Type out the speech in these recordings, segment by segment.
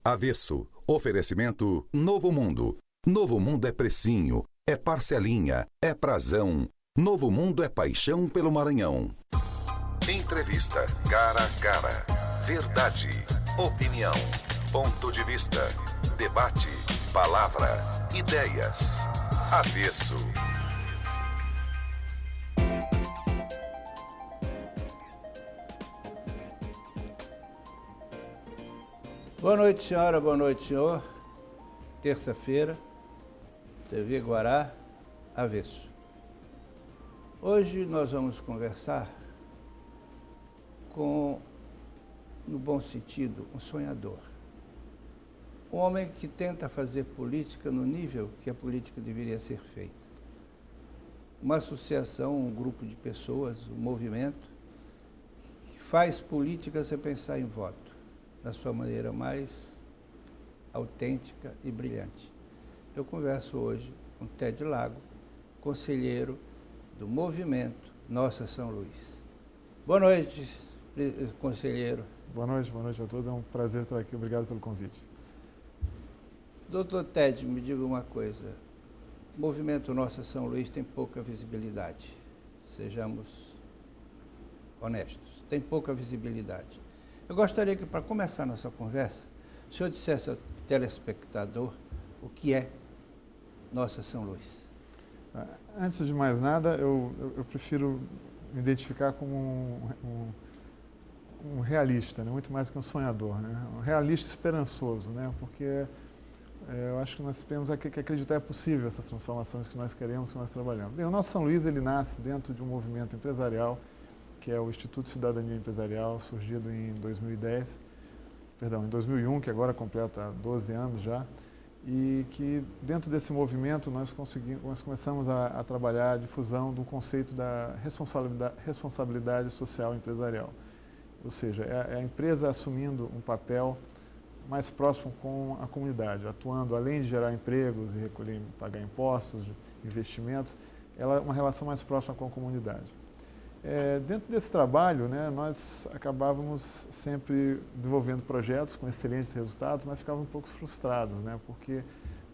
Avesso. Oferecimento Novo Mundo. Novo Mundo é precinho, é parcelinha, é prazão. Novo Mundo é paixão pelo Maranhão. Entrevista cara a cara. Verdade. Opinião. Ponto de vista. Debate. Palavra. Ideias. Avesso. Boa noite, senhora. Boa noite, senhor. Terça-feira, TV Guará, Avesso. Hoje nós vamos conversar com, no bom sentido, um sonhador. Um homem que tenta fazer política no nível que a política deveria ser feita. Uma associação, um grupo de pessoas, um movimento, que faz política sem pensar em voto, da sua maneira mais autêntica e brilhante. Eu converso hoje com Ted Lago, conselheiro do movimento Nossa São Luís. Boa noite, conselheiro. Boa noite a todos. É um prazer estar aqui. Obrigado pelo convite. Doutor Ted, me diga uma coisa. O movimento Nossa São Luís tem pouca visibilidade. Sejamos honestos. Tem pouca visibilidade. Eu gostaria que, para começar a nossa conversa, o senhor dissesse ao telespectador o que é Nossa São Luís. Antes de mais nada, eu prefiro me identificar como um realista, né? Muito mais que um sonhador, né? Um realista esperançoso, né? Porque eu acho que nós temos que acreditar é possível essas transformações que nós queremos, que nós trabalhamos. Bem, o Nosso São Luís, ele nasce dentro de um movimento empresarial, que é o Instituto Cidadania Empresarial, surgido em 2001, que agora completa 12 anos já, e que dentro desse movimento nós começamos a trabalhar a difusão do conceito da responsabilidade social empresarial. Ou seja, é a empresa assumindo um papel mais próximo com a comunidade, atuando além de gerar empregos e recolher, pagar impostos, investimentos, ela é uma relação mais próxima com a comunidade. Dentro desse trabalho, né, nós acabávamos sempre desenvolvendo projetos com excelentes resultados, mas ficávamos um pouco frustrados, né, porque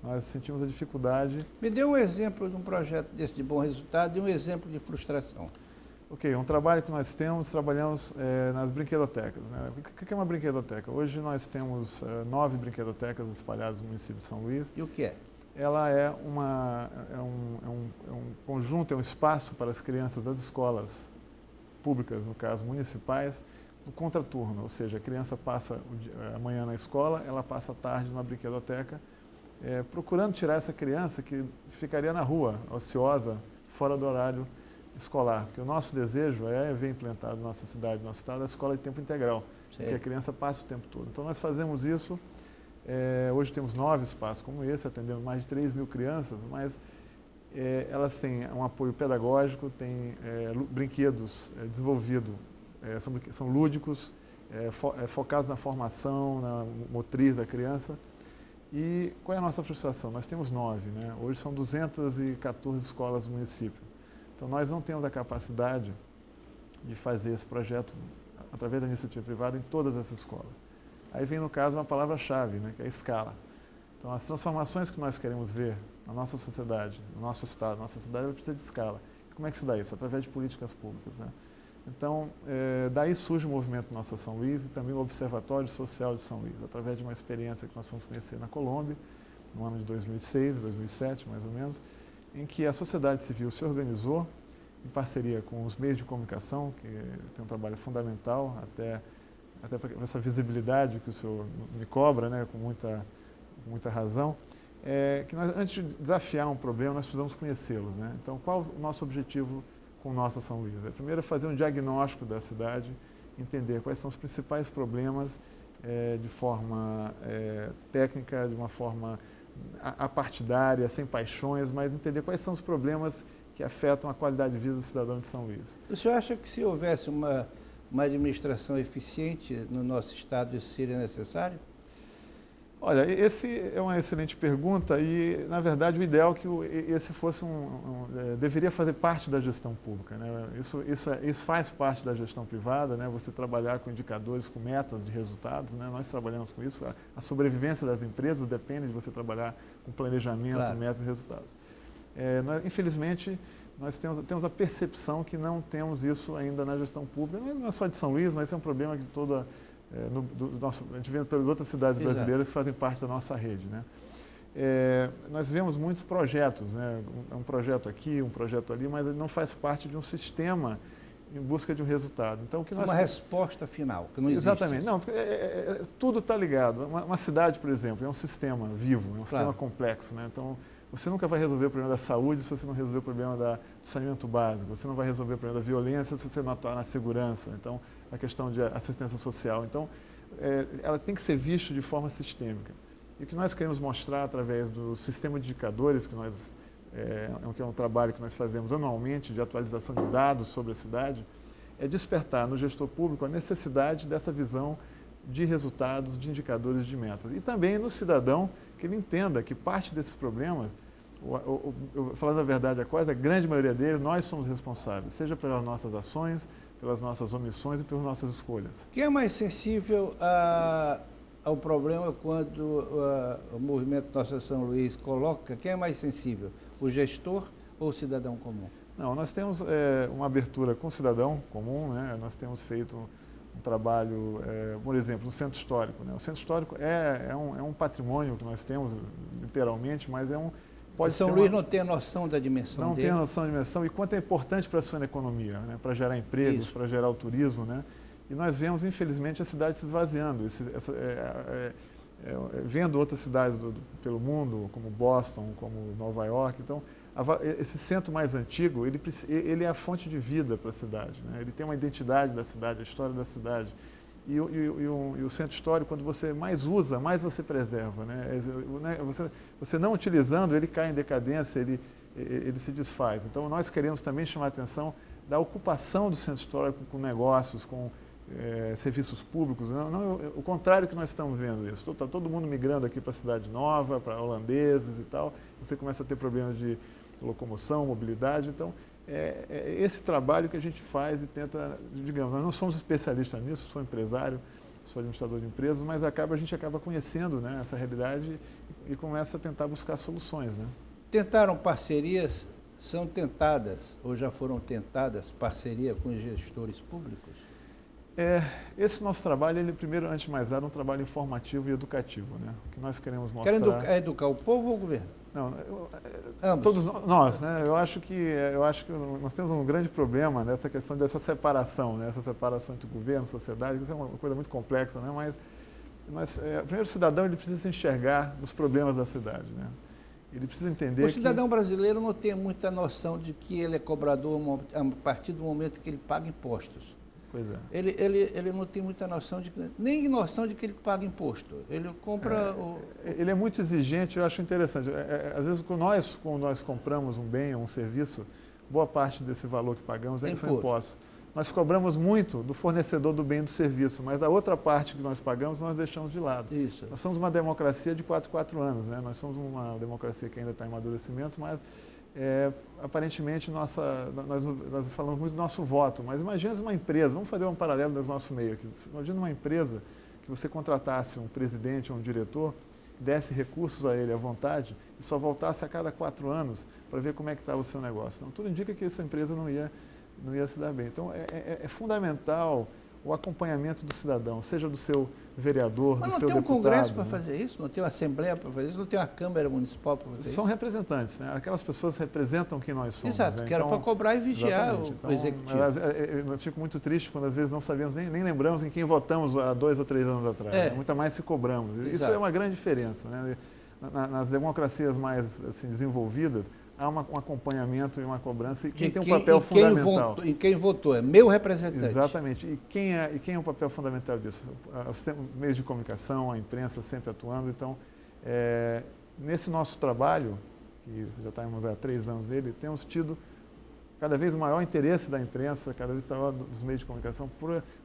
nós sentimos a dificuldade... Me dê um exemplo de um projeto desse de bom resultado e um exemplo de frustração. Ok, um trabalho que nós trabalhamos nas brinquedotecas, né? O que é uma brinquedoteca? Hoje nós temos 9 brinquedotecas espalhadas no município de São Luís. E o que é? Ela é um conjunto, é um espaço para as crianças das escolas públicas, no caso municipais, no contraturno, ou seja, a criança passa a manhã na escola, ela passa a tarde numa brinquedoteca, procurando tirar essa criança que ficaria na rua, ociosa, fora do horário escolar. Porque o nosso desejo é ver implantado na nossa cidade, no nosso estado, a escola de tempo integral, que a criança passa o tempo todo. Então nós fazemos isso, hoje temos 9 espaços como esse, atendendo mais de 3.000 crianças, mas elas têm um apoio pedagógico, têm brinquedos desenvolvidos, são lúdicos, focados na formação, na motriz da criança. E qual é a nossa frustração? Nós temos 9, né? Hoje são 214 escolas do município. Então nós não temos a capacidade de fazer esse projeto através da iniciativa privada em todas essas escolas. Aí vem no caso uma palavra-chave, né, que é a escala. Então as transformações que nós queremos ver na nossa sociedade, no nosso estado, nossa cidade, ela precisa de escala. Como é que se dá isso? Através de políticas públicas, né? Então, daí surge o movimento Nossa São Luís e também o Observatório Social de São Luís, através de uma experiência que nós fomos conhecer na Colômbia, no ano de 2006, 2007, mais ou menos, em que a sociedade civil se organizou em parceria com os meios de comunicação, que tem um trabalho fundamental, até para essa visibilidade que o senhor me cobra, né, com muita razão, que nós, antes de desafiar um problema, nós precisamos conhecê-los, né? Então, qual o nosso objetivo com Nossa São Luís? Primeiro, fazer um diagnóstico da cidade, entender quais são os principais problemas de forma técnica, de uma forma apartidária, sem paixões, mas entender quais são os problemas que afetam a qualidade de vida do cidadão de São Luís. O senhor acha que se houvesse uma administração eficiente no nosso estado, isso seria necessário? Olha, esse é uma excelente pergunta e, na verdade, o ideal é que esse fosse deveria fazer parte da gestão pública, né? Isso faz parte da gestão privada, né? Você trabalhar com indicadores, com metas de resultados, né? Nós trabalhamos com isso. A sobrevivência das empresas depende de você trabalhar com planejamento, Claro. Metas e resultados. Infelizmente, nós temos a percepção que não temos isso ainda na gestão pública. Não é só de São Luís, mas esse é um problema de toda... a gente vê pelas outras cidades brasileiras que fazem parte da nossa rede, né? Nós vemos muitos projetos, né? Um projeto aqui, um projeto ali, mas ele não faz parte de um sistema em busca de um resultado. Então, uma resposta final, que não existe. Exatamente. Não, tudo está ligado. Uma cidade, por exemplo, é um sistema vivo, é um sistema complexo, né? Então, você nunca vai resolver o problema da saúde se você não resolver o problema do saneamento básico. Você não vai resolver o problema da violência se você não atuar na segurança. Então, a questão de assistência social. Então, ela tem que ser vista de forma sistêmica. E o que nós queremos mostrar através do sistema de indicadores, que é um trabalho que nós fazemos anualmente de atualização de dados sobre a cidade, é despertar no gestor público a necessidade dessa visão de resultados, de indicadores, de metas. E também no cidadão, que ele entenda que parte desses problemas, falando a verdade, a grande maioria deles, nós somos responsáveis, seja pelas nossas ações, pelas nossas omissões e pelas nossas escolhas. Quem é mais sensível ao problema quando o movimento Nossa São Luís coloca? Quem é mais sensível, o gestor ou o cidadão comum? Não, nós temos uma abertura com o cidadão comum, né? Nós temos feito um trabalho, por exemplo, no Centro Histórico, né? O Centro Histórico é um patrimônio que nós temos, literalmente, mas São Luís não tem a noção da dimensão dele. Não tem a noção da dimensão e quanto é importante para a sua economia, né? Para gerar empregos, para gerar o turismo, né? E nós vemos, infelizmente, a cidade se esvaziando. Vendo outras cidades pelo mundo, como Boston, como Nova York. Então, esse centro mais antigo, ele é a fonte de vida para a cidade, né? Ele tem uma identidade da cidade, a história da cidade. E o centro histórico, quando você mais usa, mais você preserva, né? Você não utilizando, ele cai em decadência, ele se desfaz. Então, nós queremos também chamar a atenção da ocupação do centro histórico com negócios, com serviços públicos. O contrário que nós estamos vendo isso. Está todo mundo migrando aqui para a Cidade Nova, para holandeses e tal. Você começa a ter problemas de locomoção, mobilidade. Então, esse trabalho que a gente faz e tenta, digamos, nós não somos especialistas nisso, sou empresário, sou administrador de empresas, mas a gente acaba conhecendo, né, essa realidade e começa a tentar buscar soluções, né? Tentaram parcerias, são tentadas, ou já foram tentadas, parceria com os gestores públicos? Esse nosso trabalho, ele primeiro, antes de mais nada, é um trabalho informativo e educativo, né? O que nós queremos mostrar... Querem educar o povo ou o governo? Não, ambos. Todos nós, né? Eu acho que nós temos um grande problema nessa questão dessa separação, né? Essa separação entre governo e sociedade, isso é uma coisa muito complexa, né? Mas primeiro o cidadão ele precisa se enxergar nos problemas da cidade, né? Ele precisa entender o cidadão brasileiro não tem muita noção de que ele é cobrador a partir do momento que ele paga impostos. Pois é. Ele não tem muita noção nem noção de que ele paga imposto. Ele compra... Ele é muito exigente, eu acho interessante. Às vezes, quando nós compramos um bem ou um serviço, boa parte desse valor que pagamos são impostos. Nós cobramos muito do fornecedor do bem e do serviço, mas a outra parte que nós pagamos, nós deixamos de lado. Isso. Nós somos uma democracia de 4 anos, né? Nós somos uma democracia que ainda está em amadurecimento, mas... aparentemente nós falamos muito do nosso voto, mas imagina uma empresa, vamos fazer um paralelo do nosso meio aqui, imagina uma empresa que você contratasse um presidente ou um diretor, desse recursos a ele à vontade e só voltasse a cada 4 anos para ver como é que estava o seu negócio. Então, tudo indica que essa empresa não ia se dar bem. Então, é fundamental o acompanhamento do cidadão, seja do seu vereador, do seu deputado. Mas não tem um congresso para fazer isso? Não tem uma assembleia para fazer isso? Não tem uma câmara municipal para fazer isso? São representantes, né? Aquelas pessoas representam quem nós somos. Exato, né? Que era para cobrar e vigiar o executivo. Eu fico muito triste quando às vezes não sabemos, nem lembramos em quem votamos há 2 ou 3 anos atrás. Né? Muito mais se cobramos. Exato. Isso é uma grande diferença. Né? Nas democracias mais assim, desenvolvidas, há um acompanhamento e uma cobrança e quem tem um papel fundamental. Em quem votou, é meu representante. Exatamente. E quem é o papel fundamental disso? Os meios de comunicação, a imprensa sempre atuando. Então, nesse nosso trabalho, que já estamos há 3 anos nele, temos tido cada vez maior interesse da imprensa, cada vez maior dos meios de comunicação,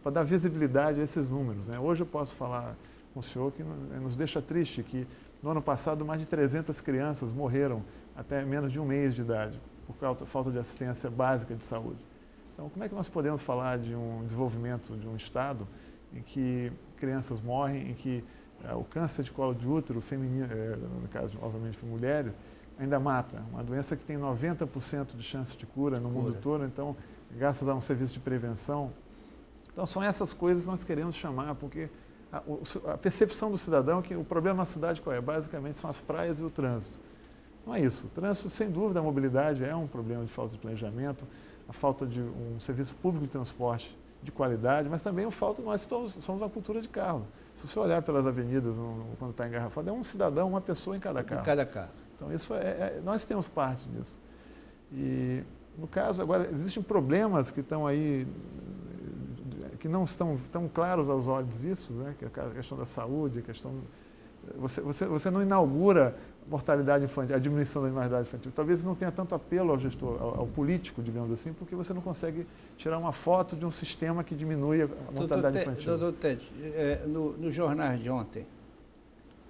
para dar visibilidade a esses números. Né? Hoje eu posso falar com o senhor, que nos deixa triste, que no ano passado mais de 300 crianças morreram até menos de um mês de idade, por falta de assistência básica de saúde. Então, como é que nós podemos falar de um desenvolvimento de um Estado em que crianças morrem, em que o câncer de colo de útero feminino, no caso, obviamente, para mulheres, ainda mata? Uma doença que tem 90% de chance de cura no mundo todo, então, graças a um serviço de prevenção. Então, são essas coisas que nós queremos chamar, porque a percepção do cidadão é que o problema na cidade qual é? Basicamente são as praias e o trânsito. Não é isso. O trânsito, sem dúvida, a mobilidade é um problema de falta de planejamento, a falta de um serviço público de transporte de qualidade, mas também o falta, nós somos uma cultura de carros. Se você olhar pelas avenidas, quando está engarrafado, é um cidadão, uma pessoa em cada carro. Em cada carro. Então, isso nós temos parte disso. E, no caso, agora, existem problemas que estão aí, que não estão tão claros aos olhos vistos, né? Que é a questão da saúde, a questão... Você não inaugura mortalidade infantil, a diminuição da mortalidade infantil. Talvez não tenha tanto apelo ao gestor, ao político, digamos assim, porque você não consegue tirar uma foto de um sistema que diminui a mortalidade infantil. Doutor Ted, no jornal de ontem,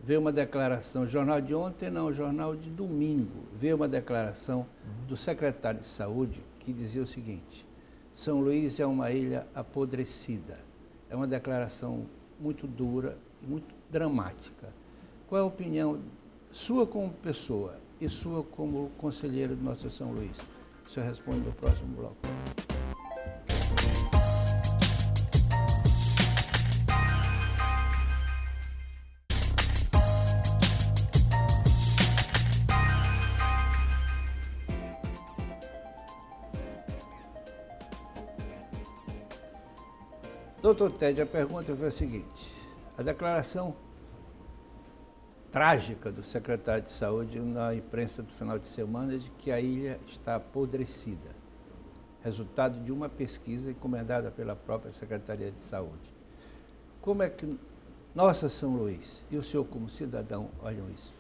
veio uma declaração, jornal de ontem não, jornal de domingo, veio uma declaração do secretário de Saúde que dizia o seguinte: São Luís é uma ilha apodrecida. É uma declaração muito dura e muito dramática. Qual é a opinião sua como pessoa e sua como conselheiro do nosso São Luís? O senhor responde no próximo bloco. Doutor Ted, a pergunta foi a seguinte: a declaração trágica do secretário de Saúde na imprensa do final de semana de que a ilha está apodrecida, resultado de uma pesquisa encomendada pela própria Secretaria de Saúde. Como é que nossa São Luís e o senhor como cidadão olham isso?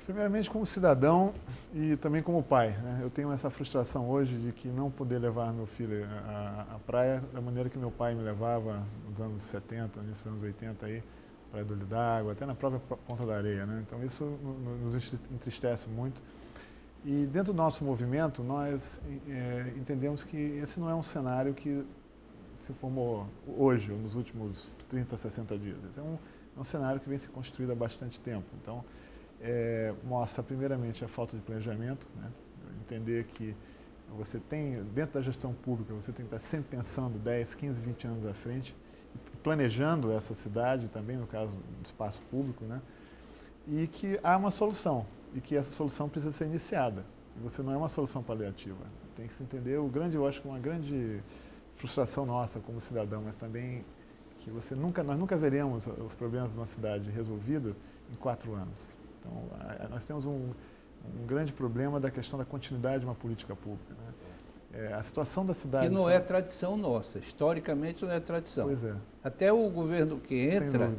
Primeiramente como cidadão e também como pai, né? Eu tenho essa frustração hoje de que não poder levar meu filho à praia da maneira que meu pai me levava nos anos 70, nos anos 80 aí, Praia do Olho d'Água, até na própria Ponta da Areia, né? Então isso nos entristece muito. E dentro do nosso movimento, nós entendemos que esse não é um cenário que se formou hoje, ou nos últimos 30, 60 dias. Esse é um cenário que vem se construindo há bastante tempo. Então, mostra primeiramente a falta de planejamento, né? Entender que você tem, dentro da gestão pública, você tem que estar sempre pensando 10, 15, 20 anos à frente, planejando essa cidade também, no caso do espaço público, né? E que há uma solução, e que essa solução precisa ser iniciada. E você não é uma solução paliativa. Tem que se entender, eu acho que uma grande frustração nossa como cidadão, mas também que nós nunca veremos os problemas de uma cidade resolvidos em 4 anos. Então, nós temos um grande problema da questão da continuidade de uma política pública, né? A situação da cidade... Que não é tradição nossa, historicamente não é tradição. Pois é. Até o governo que entra,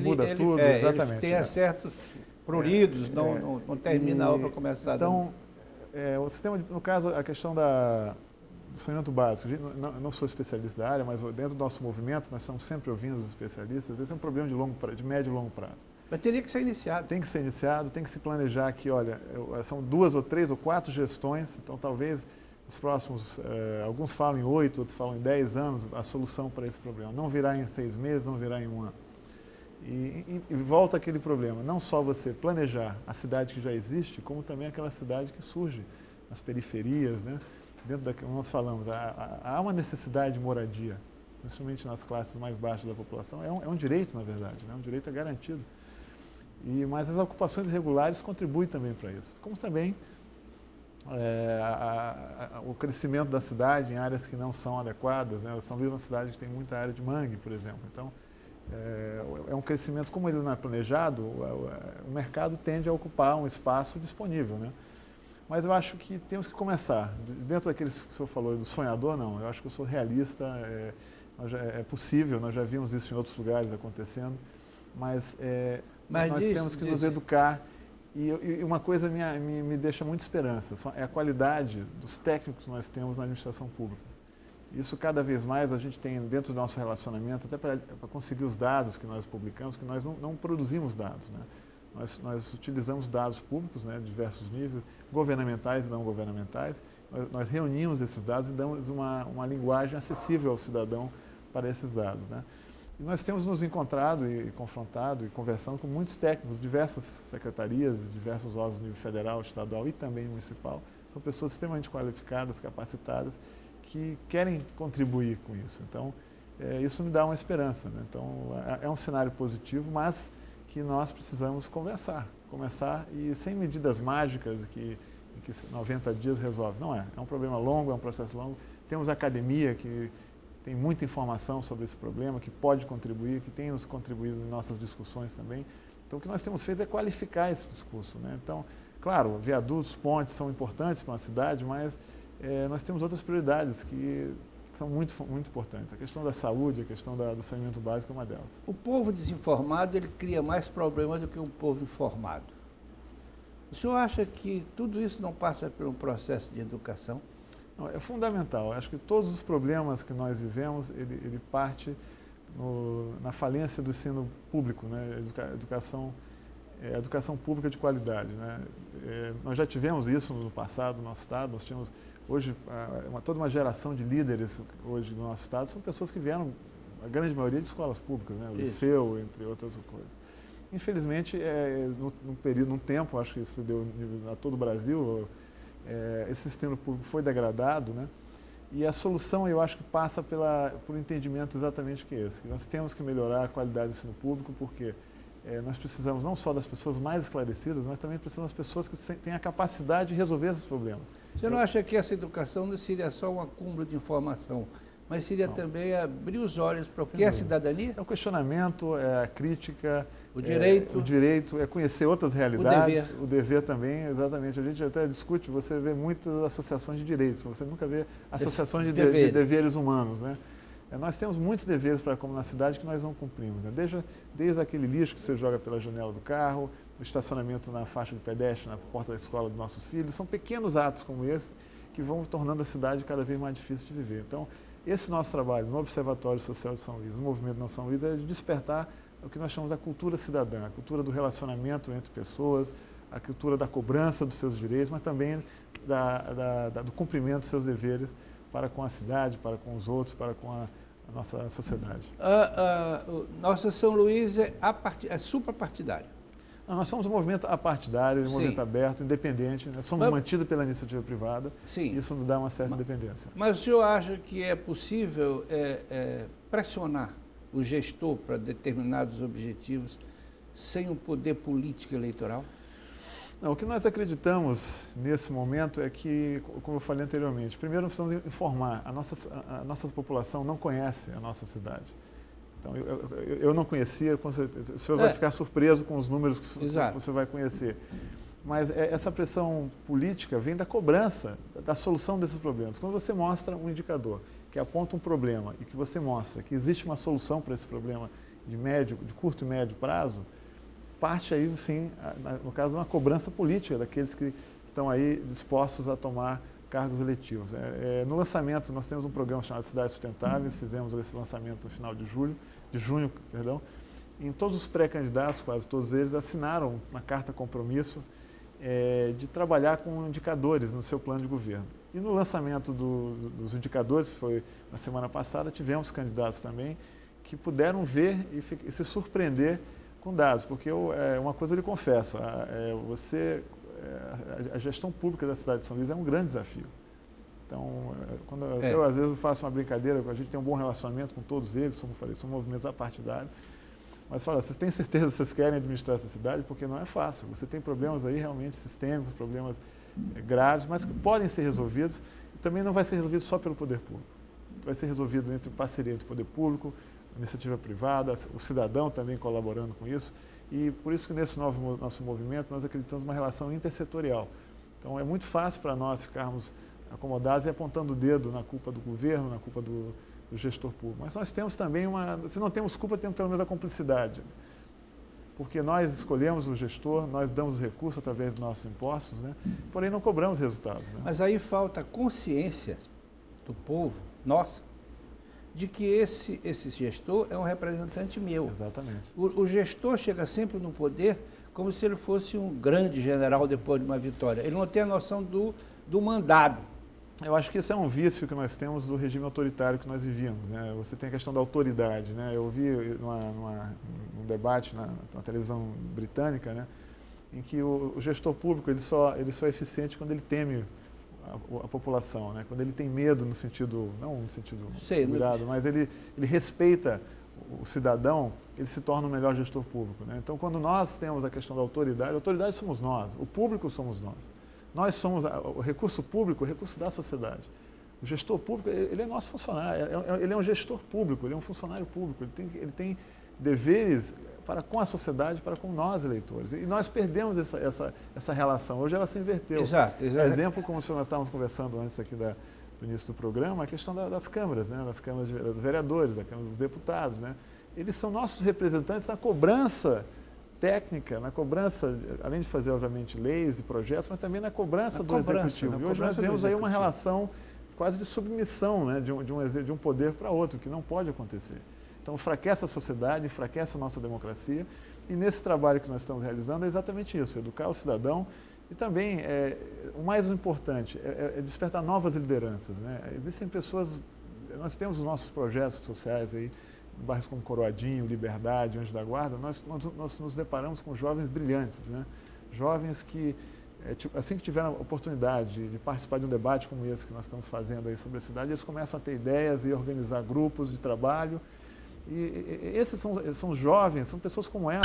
muda tudo, exatamente. Ele tem certos pruridos, não termina a obra começada. Então, o sistema, no caso, a questão do saneamento básico, eu não sou especialista da área, mas dentro do nosso movimento, nós estamos sempre ouvindo os especialistas, esse é um problema de médio e longo prazo. Mas teria que ser iniciado. Tem que ser iniciado, tem que se planejar que, olha, são 2 ou 3 ou 4 gestões, então talvez os próximos, alguns falam em 8, outros falam em 10 anos, a solução para esse problema. Não virá em 6 meses, não virá em 1 ano. E volta aquele problema, não só você planejar a cidade que já existe, como também aquela cidade que surge nas periferias, né? Dentro da que nós falamos, há uma necessidade de moradia, principalmente nas classes mais baixas da população, é um direito, na verdade, né? Um direito é garantido. Mas as ocupações irregulares contribuem também para isso, como também o crescimento da cidade em áreas que não são adequadas, né? São Luís é uma cidade que tem muita área de mangue, por exemplo. Então, é um crescimento, como ele não é planejado, o mercado tende a ocupar um espaço disponível, né? Mas eu acho que temos que começar. Dentro daqueles que o senhor falou do sonhador, não. Eu acho que eu sou realista, é possível, nós já vimos isso em outros lugares acontecendo, mas nós temos que nos educar. E uma coisa me deixa muita esperança, é a qualidade dos técnicos que nós temos na administração pública. Isso cada vez mais a gente tem dentro do nosso relacionamento, até para conseguir os dados que nós publicamos, que nós não produzimos dados, né? Nós utilizamos dados públicos, né, de diversos níveis, governamentais e não governamentais. Nós reunimos esses dados e damos uma linguagem acessível ao cidadão para esses dados, né? E nós temos nos encontrado e confrontado e conversando com muitos técnicos de diversas secretarias, de diversos órgãos no nível federal, estadual e também municipal. São pessoas extremamente qualificadas, capacitadas, que querem contribuir com isso. Então, isso me dá uma esperança, né? Então, é um cenário positivo, mas que nós precisamos começar e sem medidas mágicas que 90 dias resolve. Não é. É um problema longo, é um processo longo. Temos a academia que tem muita informação sobre esse problema, que pode contribuir, que tem nos contribuído em nossas discussões também. Então, o que nós temos feito é qualificar esse discurso, né? Então, claro, viadutos, pontes são importantes para uma cidade, mas nós temos outras prioridades que são muito, muito importantes. A questão da saúde, a questão do saneamento básico é uma delas. O povo desinformado, ele cria mais problemas do que um povo informado. O senhor acha que tudo isso não passa por um processo de educação? Não, é fundamental. Acho que todos os problemas que nós vivemos, ele parte na falência do ensino público, né? Educação pública de qualidade, né? Nós já tivemos isso no passado, no nosso estado. Nós tínhamos hoje toda uma geração de líderes hoje no nosso estado, são pessoas que vieram, a grande maioria, de escolas públicas, né? O liceu, entre outras coisas. Infelizmente, num tempo, acho que isso deu a todo o Brasil, esse ensino público foi degradado, né? E a solução, eu acho que passa por um entendimento exatamente que esse, que nós temos que melhorar a qualidade do ensino público, porque nós precisamos não só das pessoas mais esclarecidas, mas também precisamos das pessoas que têm a capacidade de resolver esses problemas. Você não acha que essa educação não seria só um acúmulo de informação, mas seria também abrir os olhos para o que é a cidadania? É o questionamento, é a crítica, o direito, é conhecer outras realidades, o dever também, exatamente. A gente até discute, você vê muitas associações de direitos, você nunca vê associações de deveres humanos, né? Nós temos muitos deveres como na cidade que nós não cumprimos, né? Desde aquele lixo que você joga pela janela do carro, o estacionamento na faixa de pedestre, na porta da escola dos nossos filhos, são pequenos atos como esse que vão tornando a cidade cada vez mais difícil de viver. Então, esse nosso trabalho no Observatório Social de São Luís, no Movimento Não São Luís, é de despertar o que nós chamamos de cultura cidadã, a cultura do relacionamento entre pessoas, a cultura da cobrança dos seus direitos, mas também do cumprimento dos seus deveres para com a cidade, para com os outros, para com a nossa sociedade. Nossa São Luís é suprapartidário. Não, nós somos um movimento apartidário, um movimento aberto, independente, né? Somos mantidos pela iniciativa privada. Sim. Isso nos dá uma certa independência. Mas o senhor acha que é possível pressionar o gestor para determinados objetivos sem o poder político eleitoral? Não, o que nós acreditamos nesse momento é que, como eu falei anteriormente, primeiro nós precisamos informar. A nossa população não conhece a nossa cidade. Então, eu não conhecia, com certeza. O senhor vai ficar surpreso com os números que você vai conhecer. Mas essa pressão política vem da cobrança, da solução desses problemas. Quando você mostra um indicador que aponta um problema e que você mostra que existe uma solução para esse problema de curto e médio prazo, parte aí, sim, no caso, uma cobrança política daqueles que estão aí dispostos a tomar cargos eletivos. No lançamento, nós temos um programa chamado Cidades Sustentáveis, fizemos esse lançamento no final de junho. Em todos os pré-candidatos, quase todos eles, assinaram uma carta compromisso de trabalhar com indicadores no seu plano de governo. E no lançamento dos indicadores, que foi na semana passada, tivemos candidatos também que puderam ver e se surpreender com dados, porque uma coisa eu lhe confesso, a gestão pública da cidade de São Luís é um grande desafio. Então, quando eu às vezes faço uma brincadeira, a gente tem um bom relacionamento com todos eles, como eu falei, são movimentos apartidários, mas fala, vocês têm certeza que vocês querem administrar essa cidade? Porque não é fácil, você tem problemas aí realmente sistêmicos, problemas graves, mas que podem ser resolvidos, e também não vai ser resolvido só pelo poder público, vai ser resolvido entre parceria entre o poder público, iniciativa privada, o cidadão também colaborando com isso, e por isso que nesse nosso movimento nós acreditamos numa relação intersetorial. Então é muito fácil para nós ficarmos acomodados e apontando o dedo na culpa do governo, na culpa do gestor público. Mas nós temos também se não temos culpa, temos pelo menos a cumplicidade. Porque nós escolhemos o gestor, nós damos os recursos através dos nossos impostos, né? Porém não cobramos resultados. Né? Mas aí falta consciência do povo, nossa, de que esse gestor é um representante meu. Exatamente. O gestor chega sempre no poder como se ele fosse um grande general depois de uma vitória. Ele não tem a noção do mandado. Eu acho que esse é um vício que nós temos do regime autoritário que nós vivíamos, né? Você tem a questão da autoridade, né? Eu vi num debate na televisão britânica, né? Em que o gestor público ele só é eficiente quando ele teme a população, né? Quando ele tem medo no sentido, não no sentido cuidado, mas ele respeita o cidadão, ele se torna o melhor gestor público, né? Então, quando nós temos a questão da autoridade, a autoridade somos nós, o público somos nós. Nós somos o recurso público, o recurso da sociedade. O gestor público, ele é nosso funcionário, ele é um gestor público, ele é um funcionário público, ele tem deveres para com a sociedade, para com nós, eleitores. E nós perdemos essa relação. Hoje ela se inverteu. Exato. Exemplo, como nós estávamos conversando antes aqui do início do programa, a questão das câmaras, né? Das câmaras dos vereadores, da Câmara dos Deputados, né? Eles são nossos representantes na cobrança técnica, na cobrança, além de fazer, obviamente, leis e projetos, mas também na cobrança do Executivo. E hoje nós vemos aí uma relação quase de submissão, né, de um poder para outro, que não pode acontecer. Então, enfraquece a sociedade, enfraquece a nossa democracia, e nesse trabalho que nós estamos realizando é exatamente isso, educar o cidadão e também, o mais importante, é despertar novas lideranças, né? Existem pessoas, nós temos os nossos projetos sociais aí, bairros como Coroadinho, Liberdade, Anjo da Guarda, nós nos deparamos com jovens brilhantes, né? Jovens que, assim que tiveram a oportunidade de participar de um debate como esse que nós estamos fazendo aí sobre a cidade, eles começam a ter ideias e organizar grupos de trabalho. E esses são jovens, são pessoas como essa,